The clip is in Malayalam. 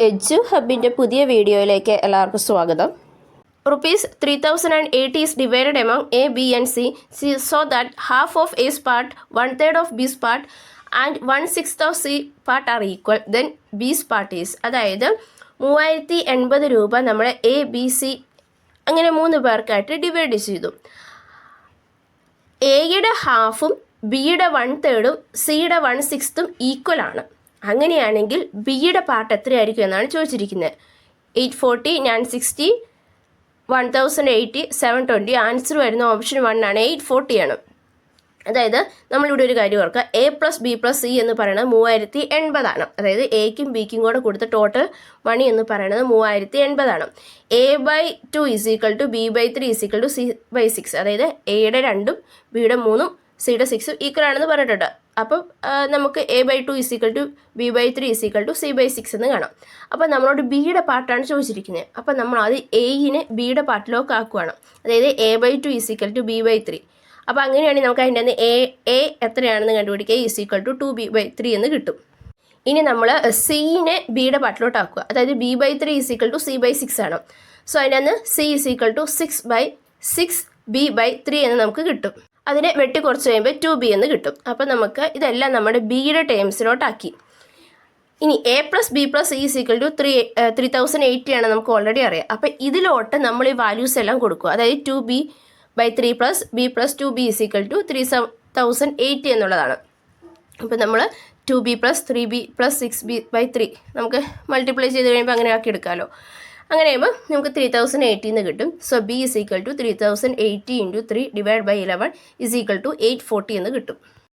എഡ്ജു ഹബിൻ്റെ പുതിയ വീഡിയോയിലേക്ക് എല്ലാവർക്കും സ്വാഗതം. Rupees 3080 is divided among A, B and C so that half of A's part, 1/3 of B's part and 1/6 of C part are equal. Then B's part is, അതായത് 3080 രൂപ നമ്മൾ എ ബി സി അങ്ങനെ 3 പേർക്കായിട്ട് ഡിവൈഡ് ചെയ്തു. എയുടെ ഹാഫും ബിയുടെ 1/3 സിയുടെ 1/6 ഈക്വൽ ആണ്. അങ്ങനെയാണെങ്കിൽ ബിയുടെ പാർട്ട് എത്രയായിരിക്കും എന്നാണ് ചോദിച്ചിരിക്കുന്നത്. 840, 960, 1080, 720. ആൻസർ വരുന്ന ഓപ്ഷൻ 1 ആണ്, 840 ആണ്. അതായത് നമ്മളിവിടെ ഒരു കാര്യം ഓർക്കുക, A plus B plus C എന്ന് പറയുന്നത് 3080 ആണ്. അതായത് എക്കും ബിക്കും കൂടെ കൊടുത്ത ടോട്ടൽ മണി എന്ന് പറയുന്നത് 3080 ആണ്. A/2 = B/3 = C/6. അതായത് എയുടെ 2ഉം ബിയുടെ 3ഉം സിയുടെ 6ഉം ഈക്വൽ ആണെന്ന് പറഞ്ഞിട്ടുണ്ട്. അപ്പം നമുക്ക് A/2 = B/3 = C/6 എന്ന് കാണാം. അപ്പം നമ്മളോട് ബിയുടെ പാർട്ടാണ് ചോദിച്ചിരിക്കുന്നത്. അപ്പം നമ്മൾ അത് എയിനെ ബിയുടെ പാർട്ടിലേക്ക് ആക്കുകയാണ്. അതായത് A/2 = B/3. അപ്പോൾ അങ്ങനെയാണെങ്കിൽ നമുക്ക് അതിൻ്റെ എ എത്രയാണെന്ന് കണ്ടുപിടിക്കുക, = 2B/3 എന്ന് കിട്ടും. ഇനി നമ്മൾ സിനെ ബിയുടെ പാർട്ടിലോട്ട് ആക്കുക. അതായത് B/3 = C/6 ആണ്. സോ അതിൻ്റെ C = 6/6 B/3 എന്ന് നമുക്ക് കിട്ടും. അതിനെ വെട്ടി കുറച്ച് കഴിയുമ്പോൾ 2B എന്ന് കിട്ടും. അപ്പോൾ നമുക്ക് ഇതെല്ലാം നമ്മുടെ ബിയുടെ ടേംസിലോട്ടാക്കി. ഇനി A + B + C = 3080 ആണ്, നമുക്ക് ഓൾറെഡി അറിയാം. അപ്പോൾ ഇതിലോട്ട് നമ്മൾ ഈ വാല്യൂസ് എല്ലാം കൊടുക്കുക. അതായത് 2B/3 + B + 2B = 3080 എന്നുള്ളതാണ്. അപ്പോൾ നമ്മൾ 2B + 3B + 6B/3 നമുക്ക് മൾട്ടിപ്ലൈ ചെയ്ത് കഴിയുമ്പോൾ അങ്ങനെ ആക്കി എടുക്കാമല്ലോ. അങ്ങനെ ചെയ്യുമ്പോൾ നമുക്ക് 3080 എന്ന് കിട്ടും. സോ B = 3080 × 3 / 11 = 840 എന്ന് കിട്ടും.